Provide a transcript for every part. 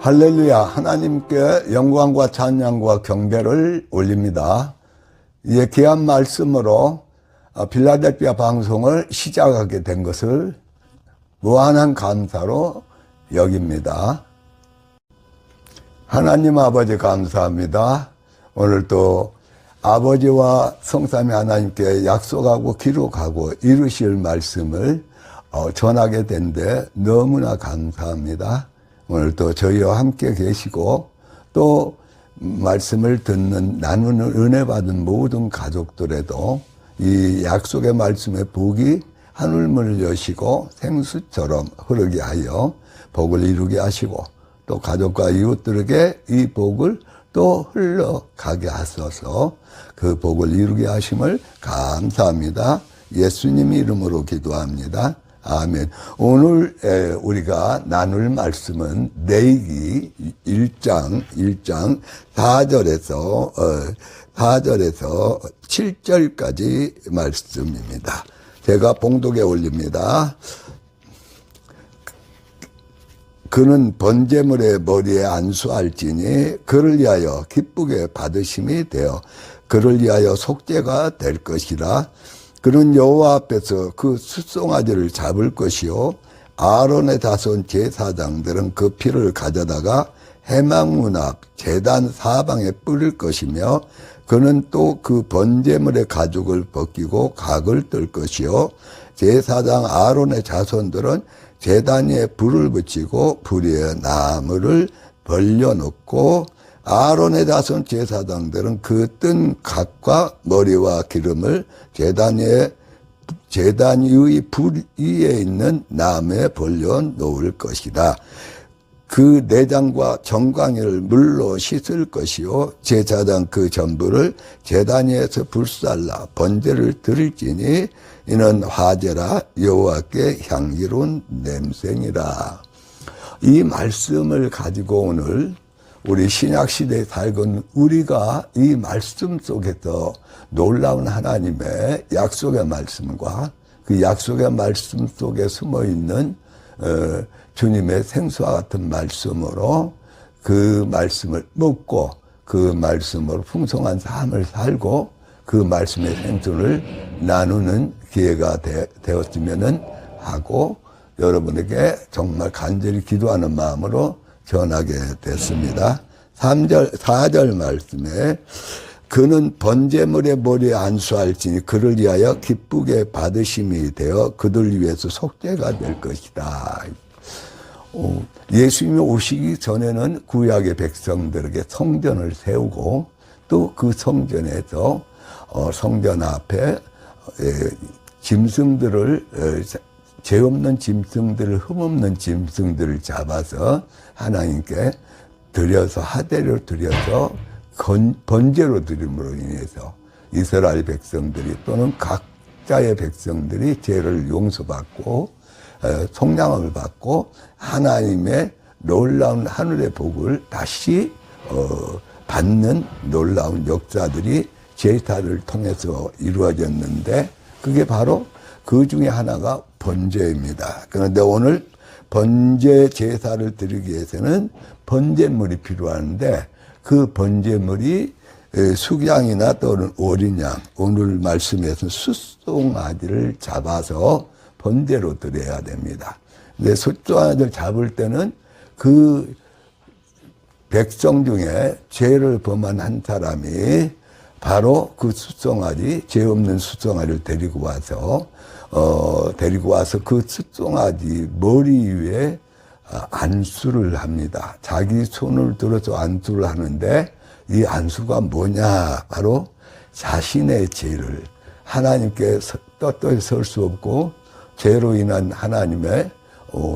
할렐루야. 하나님께 영광과 찬양과 경배를 올립니다. 이제 귀한 말씀으로 필라델피아 방송을 시작하게 된 것을 무한한 감사로 여깁니다. 하나님 아버지 감사합니다. 오늘 또 아버지와 성삼위 하나님께 약속하고 기록하고 이루실 말씀을 전하게 된데 너무나 감사합니다. 오늘 또 저희와 함께 계시고 또 말씀을 듣는 나누는 은혜 받은 모든 가족들에도 이 약속의 말씀의 복이 하늘문을 여시고 생수처럼 흐르게 하여 복을 이루게 하시고 또 가족과 이웃들에게 이 복을 또 흘러가게 하소서. 그 복을 이루게 하심을 감사합니다. 예수님 이름으로 기도합니다. 아멘. 오늘 우리가 나눌 말씀은 레위기 1장 4절에서 7절까지 말씀입니다. 제가 봉독에 올립니다. 그는 번제물의 머리에 안수할지니 그를 위하여 기쁘게 받으심이 되어 그를 위하여 속죄가 될 것이라. 그는 여호와 앞에서 그 숫송아지를 잡을 것이요 아론의 자손 제사장들은 그 피를 가져다가 회막문 앞 제단 사방에 뿌릴 것이며 그는 또 그 번제물의 가죽을 벗기고 각을 뜰 것이요 제사장 아론의 자손들은 제단 위에 불을 붙이고 불 위에 나무를 벌려놓고 아론의 자손 제사장들은 그 뜬 각과 머리와 기름을 제단 위의 불 위에 있는 나무에 벌려 놓을 것이다. 그 내장과 정강이를 물로 씻을 것이요 제사장 그 전부를 제단 위에서 불살라 번제를 드릴지니 이는 화제라 여호와께 향기로운 냄새니라. 이 말씀을 가지고 오늘 우리 신약시대에 살건 우리가 이 말씀 속에서 놀라운 하나님의 약속의 말씀과 그 약속의 말씀 속에 숨어있는 주님의 생수와 같은 말씀으로 그 말씀을 먹고 그 말씀으로 풍성한 삶을 살고 그 말씀의 생수를 나누는 기회가 되었으면 하고 여러분에게 정말 간절히 기도하는 마음으로 전하게 됐습니다. 4절 말씀에 그는 번제물의 머리에 안수할지니 그를 위하여 기쁘게 받으심이 되어 그들 위해서 속죄가 될 것이다. 예수님이 오시기 전에는 구약의 백성들에게 성전을 세우고 또 그 성전에서 성전 앞에 짐승들을 죄 없는 짐승들을 흠없는 짐승들을 잡아서 하나님께 드려서 하대로 드려서 번제로 드림으로 인해서 이스라엘 백성들이 또는 각자의 백성들이 죄를 용서받고 속량을 받고 하나님의 놀라운 하늘의 복을 다시 받는 놀라운 역사들이 제사를 통해서 이루어졌는데 그게 바로 그 중에 하나가 번제입니다. 그런데 오늘 번제 제사를 드리기 위해서는 번제물이 필요한데 그 번제물이 수양이나 또는 어린 양, 오늘 말씀에서 숫송아지를 잡아서 번제로 드려야 됩니다. 근데 숫송아지를 잡을 때는 그 백성 중에 죄를 범한 한 사람이 바로 그 숫송아지, 죄 없는 숫송아지를 데리고 와서 그 숫송아지 머리 위에 안수를 합니다. 자기 손을 들어서 안수를 하는데 이 안수가 뭐냐? 바로 자신의 죄를 하나님께 떳떳이 설 수 없고 죄로 인한 하나님의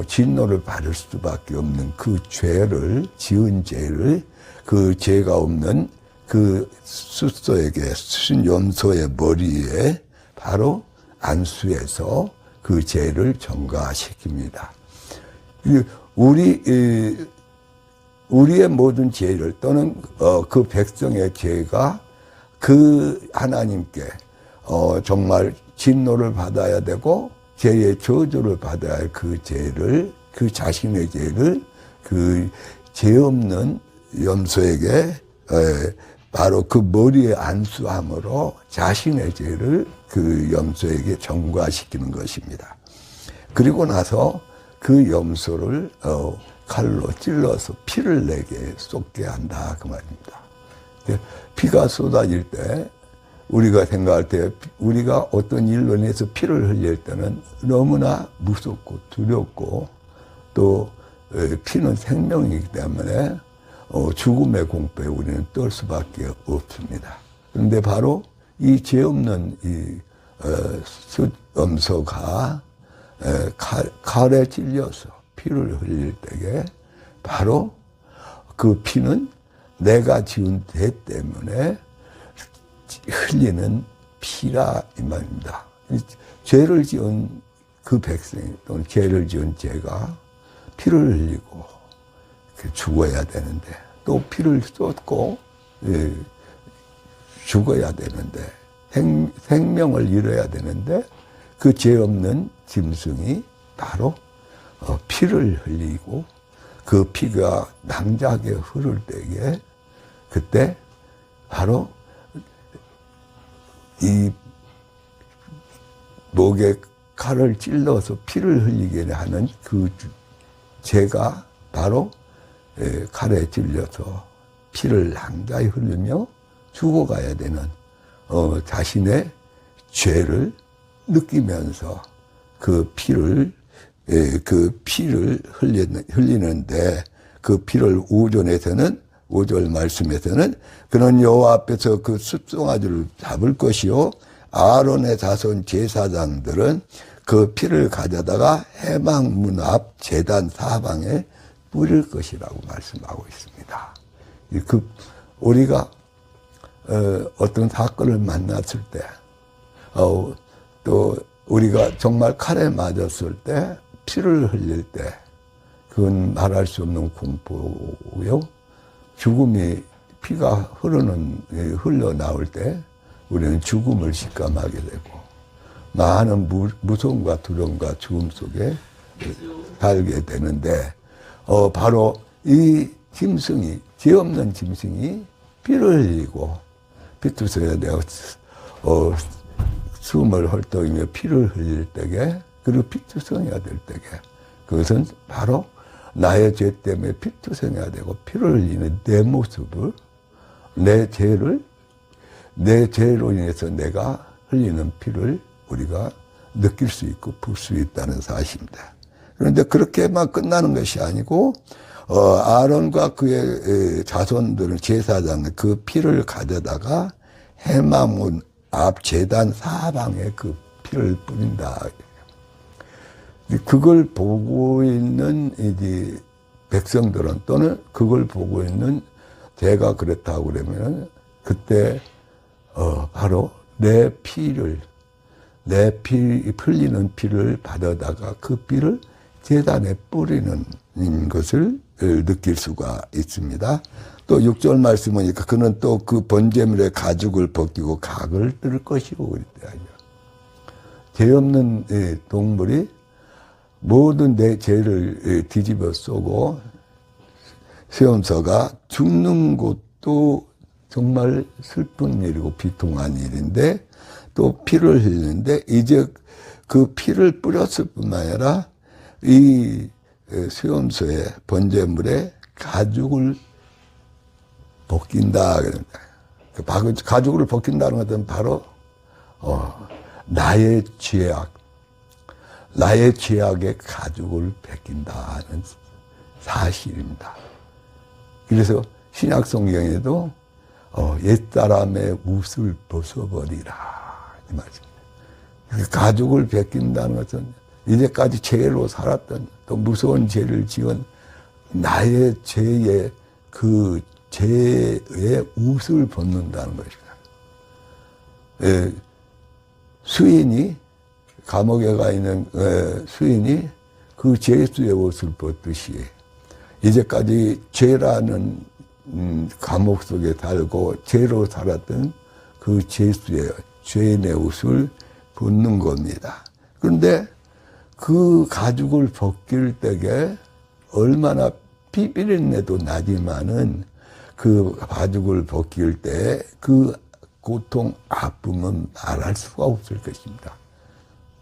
진노를 받을 수밖에 없는 그 죄를 지은 죄를 그 죄가 없는 그 숫소에게 순염소의 머리에 바로 안수해서 그 죄를 전가시킵니다. 우리의 모든 죄를 또는 그 백성의 죄가 그 하나님께 정말 진노를 받아야 되고 죄의 저주를 받아야 할 그 죄를 그 자신의 죄를 그 죄 없는 염소에게 바로 그 머리에 안수함으로 자신의 죄를 그 염소에게 전가시키는 것입니다. 그리고 나서 그 염소를 칼로 찔러서 피를 내게 쏟게 한다 그 말입니다. 피가 쏟아질 때 우리가 생각할 때 우리가 어떤 일로 인해서 피를 흘릴 때는 너무나 무섭고 두렵고 또 피는 생명이기 때문에 죽음의 공포에 우리는 떨 수밖에 없습니다. 그런데 바로 이 죄 없는 이 숫염소가 칼에 찔려서 피를 흘릴 때에 바로 그 피는 내가 지은 죄 때문에 흘리는 피라 이 말입니다. 죄를 지은 그 백성 또는 죄를 지은 죄가 피를 흘리고 죽어야 되는데 또 피를 쏟고 죽어야 되는데 생명을 잃어야 되는데 그 죄 없는 짐승이 바로 피를 흘리고 그 피가 낭자하게 흐를 때에 그때 바로 이 목에 칼을 찔러서 피를 흘리게 하는 그 죄가 바로 칼에 찔려서 피를 낭자히 흘리며 죽어가야 되는 자신의 죄를 느끼면서 그 피를 흘리는데 그 피를 5절 말씀에서는 그는 여호와 앞에서 그 숫송아지를 잡을 것이요 아론의 자손 제사장들은 그 피를 가져다가 해망문 앞 제단 사방에 뿌릴 것이라고 말씀하고 있습니다. 우리가 어떤 사건을 만났을 때, 또 우리가 정말 칼에 맞았을 때, 피를 흘릴 때, 그건 말할 수 없는 공포요. 죽음이 피가 흘러나올 때 우리는 죽음을 직감하게 되고 많은 무서움과 두려움과 죽음 속에 살게 되는데 바로 이 짐승이 죄 없는 짐승이 피를 흘리고 피투성이가 되어 숨을 헐떡이며 피를 흘릴 때에 그리고 피투성이가 될 때에 그것은 바로 나의 죄 때문에 피투성이가 되고 피를 흘리는 내 모습을 내 죄로 인해서 내가 흘리는 피를 우리가 느낄 수 있고 풀 수 있다는 사실입니다. 그런데 그렇게만 끝나는 것이 아니고 아론과 그의 자손들은 제사장은 그 피를 가져다가 해마문 앞 제단 사방에 그 피를 뿌린다. 그걸 보고 있는 이제 백성들은 또는 그걸 보고 있는 제가 그렇다고 그러면 그때 바로 내 흘리는 피를 받아다가 그 피를 제단에 뿌리는 것을 느낄 수가 있습니다. 또 6절 말씀 보니까 그는 또 그 번제물의 가죽을 벗기고 각을 뜰 것이고 그랬대요. 죄 없는 동물이 모든 내 죄를 뒤집어 쏘고 수염소가 죽는 것도 정말 슬픈 일이고 비통한 일인데 또 피를 흘리는데 이제 그 피를 뿌렸을 뿐만 아니라 이 수염소의 번제물에 가죽을 벗긴다. 가죽을 벗긴다는 것은 바로 나의 죄악의 가죽을 벗긴다는 사실입니다. 그래서 신약 성경에도 옛사람의 옷을 벗어버리라 이 말씀입니다. 가죽을 벗긴다는 것은 이제까지 죄로 살았던 또 무서운 죄를 지은 나의 죄의 그 죄의 옷을 벗는다는 것입니다. 수인이 감옥에 가 있는 수인이 그 죄수의 옷을 벗듯이 이제까지 죄라는 감옥 속에 살고 죄로 살았던 그 죄인의 옷을 벗는 겁니다. 그런데 그 가죽을 벗길 때에 얼마나 비비린내도 나지만은 그 가죽을 벗길 때 그 고통, 아픔은 말할 수가 없을 것입니다.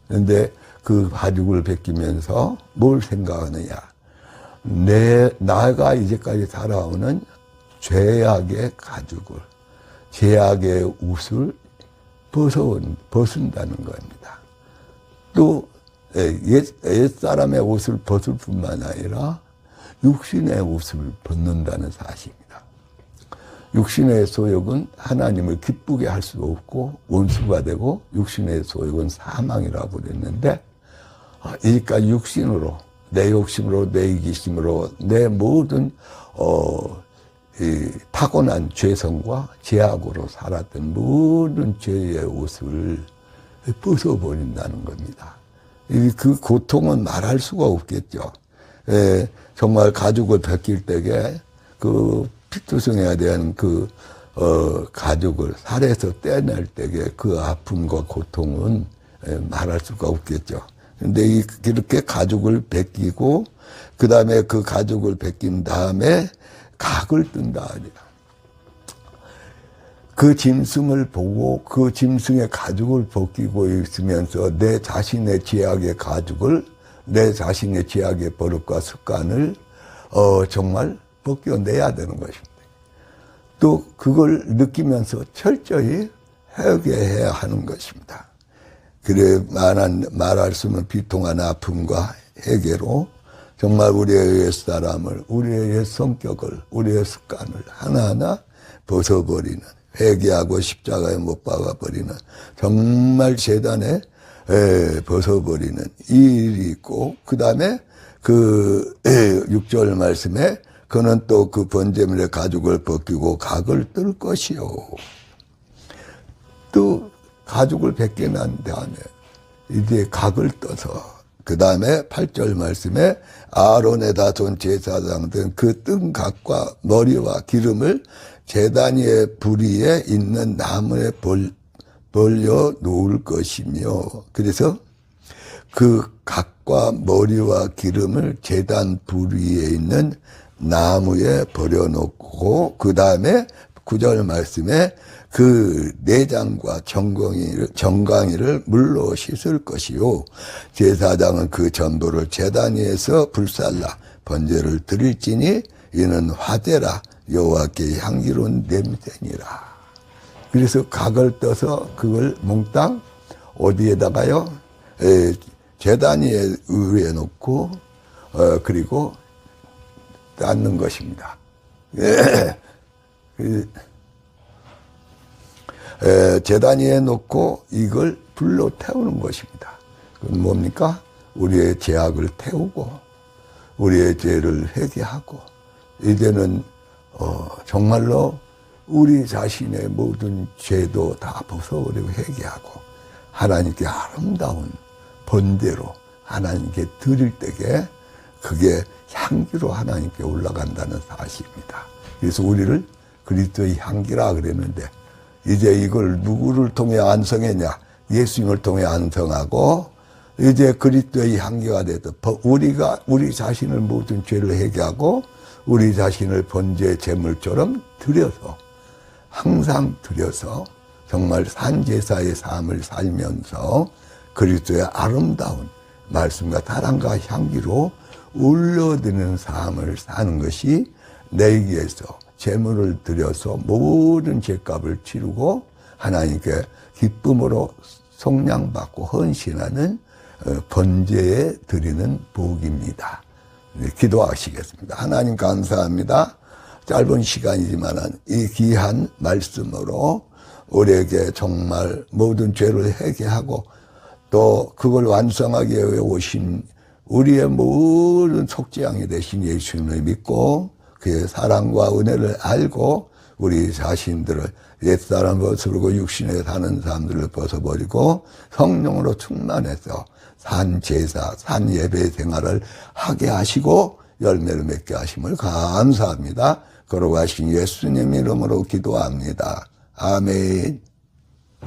그런데 그 가죽을 벗기면서 뭘 생각하느냐. 나가 이제까지 살아오는 죄악의 가죽을, 죄악의 옷을 벗은다는 겁니다. 또 옛사람의 옷을 벗을 뿐만 아니라 육신의 옷을 벗는다는 사실입니다. 육신의 소욕은 하나님을 기쁘게 할 수 없고 원수가 되고, 육신의 소욕은 사망이라고 그랬는데, 이제까지 육신으로, 내 욕심으로, 내 이기심으로, 내 모든 이 타고난 죄성과 죄악으로 살았던 모든 죄의 옷을 벗어버린다는 겁니다. 그 고통은 말할 수가 없겠죠. 정말 가죽을 벗길 때에 그 피투성해야 되는 그 가죽을 살에서 떼낼 때에 그 아픔과 고통은 말할 수가 없겠죠. 근데 이렇게 가죽을 벗기고, 그 다음에 그 가죽을 벗긴 다음에 각을 뜬다. 그 짐승을 보고 그 짐승의 가죽을 벗기고 있으면서 내 자신의 죄악의 가죽을, 내 자신의 죄악의 버릇과 습관을 정말 벗겨내야 되는 것입니다. 또 그걸 느끼면서 철저히 회개해야 하는 것입니다. 그래 말할 수 없는 비통한 아픔과 회개로 정말 우리의 옛사람을, 우리의 옛 성격을, 우리의 습관을 하나하나 벗어버리는, 회개하고 십자가에 못 박아버리는, 정말 재단에 벗어버리는 이 일이 있고, 그 다음에 그 6절 말씀에 그는 또 그 번제물의 가죽을 벗기고 각을 뜰 것이요. 또 가죽을 벗겨 난 다음에 이제 각을 떠서, 그 다음에 8절 말씀에 아론의 다손 제사장 등 그 뜬 각과 머리와 기름을 제단 위에 불 위에 있는 나무에 벌려 놓을 것이며, 그래서 그 각과 머리와 기름을 제단 불 위에 있는 나무에 버려놓고, 그 다음에 9절 말씀에 그 내장과 정강이를 물로 씻을 것이요. 제사장은 그 전부를 제단 위에서 불살라 번제를 드릴지니 이는 화제라 여호와께 향기로운 냄새니라. 그래서 각을 떠서 그걸 몽땅 어디에다가요? 제단 위에 놓고 그리고 닦는 것입니다. 제단 위에 놓고 이걸 불로 태우는 것입니다. 그건 뭡니까? 우리의 죄악을 태우고 우리의 죄를 회개하고, 이제는 정말로 우리 자신의 모든 죄도 다 벗어버리고 회개하고 하나님께 아름다운 번제로 하나님께 드릴 때에 그게 향기로 하나님께 올라간다는 사실입니다. 그래서 우리를 그리스도의 향기라 그랬는데, 이제 이걸 누구를 통해 완성했냐? 예수님을 통해 완성하고, 이제 그리스도의 향기가 돼서 우리가 우리 자신을 모든 죄를 회개하고 우리 자신을 번제 제물처럼 드려서, 항상 드려서 정말 산제사의 삶을 살면서 그리스도의 아름다운 말씀과 사랑과 향기로 올려드리는 삶을 사는 것이 내기에서 제물을 드려서 모든 죄값을 치르고 하나님께 기쁨으로 속량받고 헌신하는 번제에 드리는 복입니다. 네, 기도하시겠습니다. 하나님 감사합니다. 짧은 시간이지만 이 귀한 말씀으로 우리에게 정말 모든 죄를 회개하고 또 그걸 완성하기 위해 오신 우리의 모든 속죄양이 되신 예수님을 믿고 그의 사랑과 은혜를 알고 우리 자신들을 옛사람 벗어버리고 육신에 사는 사람들을 벗어버리고 성령으로 충만해서 산제사, 산예배 생활을 하게 하시고 열매를 맺게 하심을 감사합니다. 걸어가신 예수님 이름으로 기도합니다. 아멘.